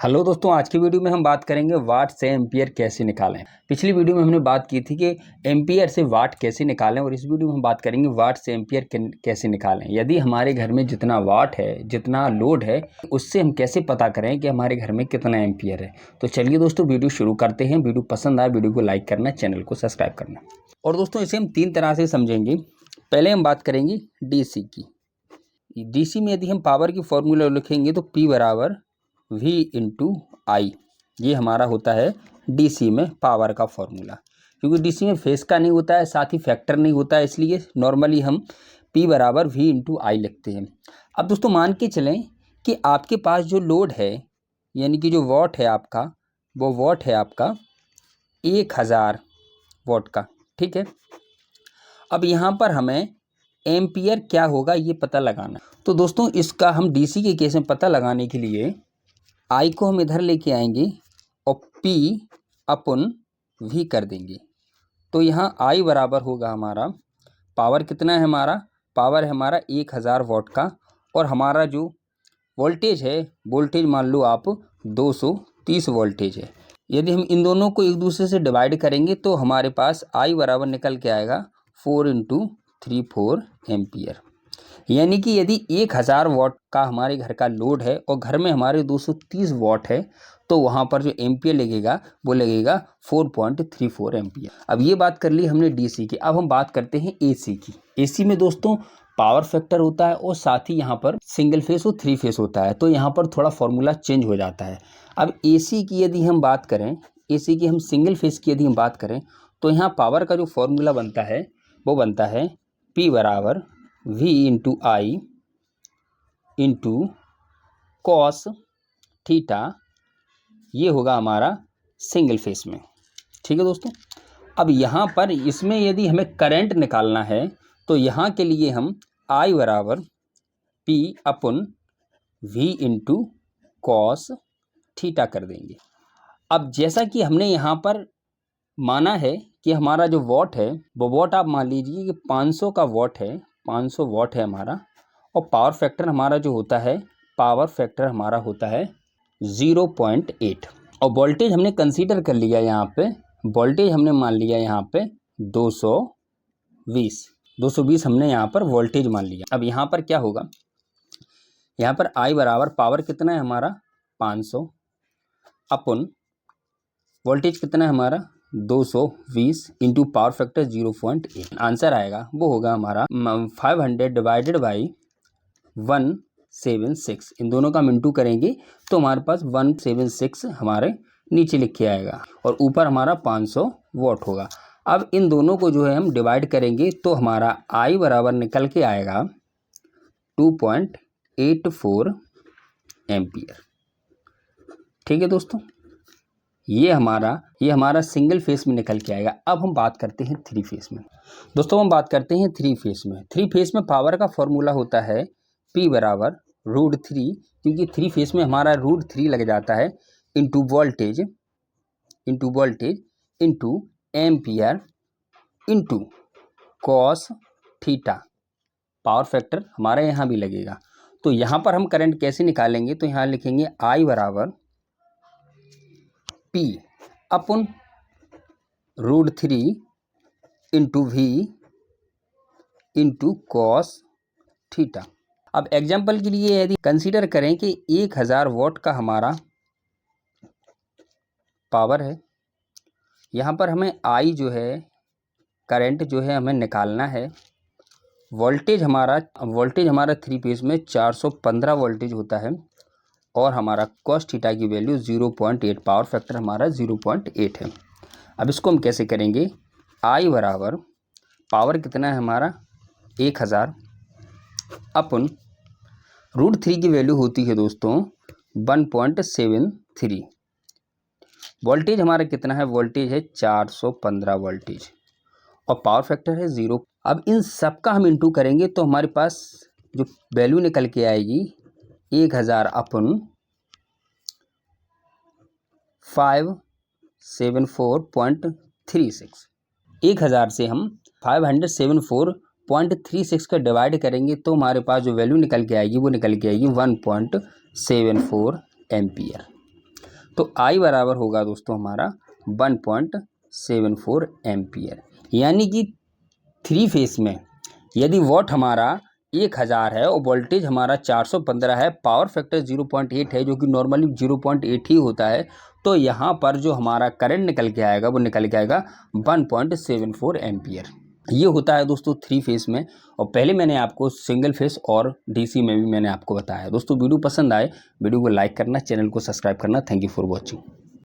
Hello दोस्तों, आज की वीडियो में हम बात करेंगे वाट से एम्पियर कैसे निकालें। पिछली वीडियो में हमने बात की थी कि एम्पियर से वाट कैसे निकालें और इस वीडियो में हम बात करेंगे वाट से एम्पियर कैसे निकालें। यदि हमारे घर में जितना वाट है, जितना लोड है, उससे हम कैसे पता करें कि हमारे घर में कितना एम्पियर है। तो चलिए दोस्तों, वीडियो शुरू करते हैं। वीडियो पसंद आए वीडियो को लाइक करना, चैनल को सब्सक्राइब करना। और दोस्तों, इसे हम 3 तरह से समझेंगे। पहले हम बात करेंगे DC की। DC में यदि हम पावर की फॉर्मूला लिखेंगे तो P बराबर V इंटू आई, ये हमारा होता है DC में पावर का फॉर्मूला। क्योंकि DC में फेस का नहीं होता है, साथ ही फैक्टर नहीं होता है, इसलिए नॉर्मली हम P बराबर V इंटू आई लिखते हैं। अब दोस्तों, मान के चलें कि आपके पास जो लोड है, यानी कि जो वॉट है आपका, वो वॉट है आपका 1000 वॉट का। ठीक है, अब यहाँ पर हमें एम्पियर क्या होगा ये पता लगाना। तो दोस्तों, इसका हम DC के केस में पता लगाने के लिए आई को हम इधर लेके आएंगे और P अपन V कर देंगे। तो यहाँ आई बराबर होगा हमारा, पावर कितना है हमारा, पावर है हमारा 1000 वॉट का, और हमारा जो वोल्टेज है, वोल्टेज मान लो आप 230 वोल्टेज है। यदि हम इन दोनों को एक दूसरे से डिवाइड करेंगे तो हमारे पास आई बराबर निकल के आएगा 4 × 34 एम्पियर। यानी कि यदि 1000 वॉट का हमारे घर का लोड है और घर में हमारे 230 वॉट है, तो वहाँ पर जो एम्पियर लगेगा वो लगेगा 4.34 एम्पियर। अब ये बात कर ली हमने DC की। अब हम बात करते हैं AC की। AC में दोस्तों पावर फैक्टर होता है और साथ ही यहाँ पर सिंगल फेस और 3 फेस होता है, तो यहाँ पर थोड़ा फॉर्मूला चेंज हो जाता है। अब AC की यदि हम बात करें, AC की हम सिंगल फेस की यदि हम बात करें, तो यहाँ पावर का जो फॉर्मूला बनता है वो बनता है P बराबर V इंटू आई इंटू कॉस थीटा, ये होगा हमारा सिंगल फेस में। ठीक है दोस्तों, अब यहाँ पर इसमें यदि हमें करंट निकालना है तो यहाँ के लिए हम आई बराबर P अपन V इंटू कॉस थीटा कर देंगे। अब जैसा कि हमने यहाँ पर माना है कि हमारा जो वॉट है वो वॉट आप मान लीजिए कि 500 का वॉट है, 500 वॉट है हमारा, और पावर फैक्टर हमारा जो होता है, पावर फैक्टर हमारा होता है 0.8, और वोल्टेज हमने कंसीडर कर लिया यहाँ पे, वोल्टेज हमने मान लिया यहाँ पे 220 हमने यहाँ पर वोल्टेज मान लिया। अब यहाँ पर क्या होगा, यहाँ पर आई बराबर पावर कितना है हमारा 500 अपन वोल्टेज कितना है हमारा 220 इंटू पावर फैक्टर 0.8। आंसर आएगा वो होगा हमारा 500 डिवाइडेड बाई 176। इन दोनों का हम इंटू करेंगे तो हमारे पास 176 हमारे नीचे लिख के आएगा और ऊपर हमारा 500 वॉट होगा। अब इन दोनों को जो है हम डिवाइड करेंगे तो हमारा आई बराबर निकल के आएगा 2.84 एम्पियर। ठीक है दोस्तों, ये हमारा सिंगल फेस में निकल के आएगा। अब हम बात करते हैं 3 फेस में। दोस्तों, हम बात करते हैं 3 फेस में। 3 फेस में पावर का फॉर्मूला होता है P बराबर √3, क्योंकि 3 फेस में हमारा √3 लग जाता है, into voltage into ampere into cos theta. Power factor हमारे यहाँ भी लगेगा। तो यहाँ पर हम करंट कैसे निकालेंगे, तो यहाँ लिखेंगे आई बराबर P अपन √3 into V into cos theta. अब एग्जाम्पल के लिए यदि कंसीडर करें कि 1000 वॉट का हमारा पावर है, यहाँ पर हमें आई जो है, करंट जो है हमें निकालना है। वोल्टेज हमारा 3 फेस में 415 वोल्टेज होता है और हमारा कॉस थीटा की वैल्यू 0.8, पावर फैक्टर हमारा 0.8 है। अब इसको हम कैसे करेंगे, आई बराबर पावर कितना है हमारा 1000 अपन √3 की वैल्यू होती है दोस्तों 1.73। वोल्टेज हमारा कितना है, वोल्टेज है 415 वोल्टेज और पावर फैक्टर है 0। अब इन सब का हम इंटू करेंगे तो हमारे पास जो वैल्यू निकल के आएगी 1000 अपन 574.36। 1000 से हम 574.36 का डिवाइड करेंगे तो हमारे पास जो वैल्यू निकल के आएगी वो निकल के आएगी 1.74 एम्पियर। तो I बराबर होगा दोस्तों हमारा 1.74 एम्पियर। यानी कि 3 फेस में यदि वॉट हमारा 1000 है और वोल्टेज हमारा 415 है, पावर फैक्टर 0.8 है, जो कि नॉर्मली 0.8 ही होता है, तो यहाँ पर जो हमारा करंट निकल के आएगा वो निकल के आएगा 1.74 एम्पियर। ये होता है दोस्तों 3 फेस में। और पहले मैंने आपको सिंगल फेस और डीसी में भी मैंने आपको बताया। दोस्तों वीडियो पसंद आए वीडियो को लाइक करना, चैनल को सब्सक्राइब करना। Thank you for watching.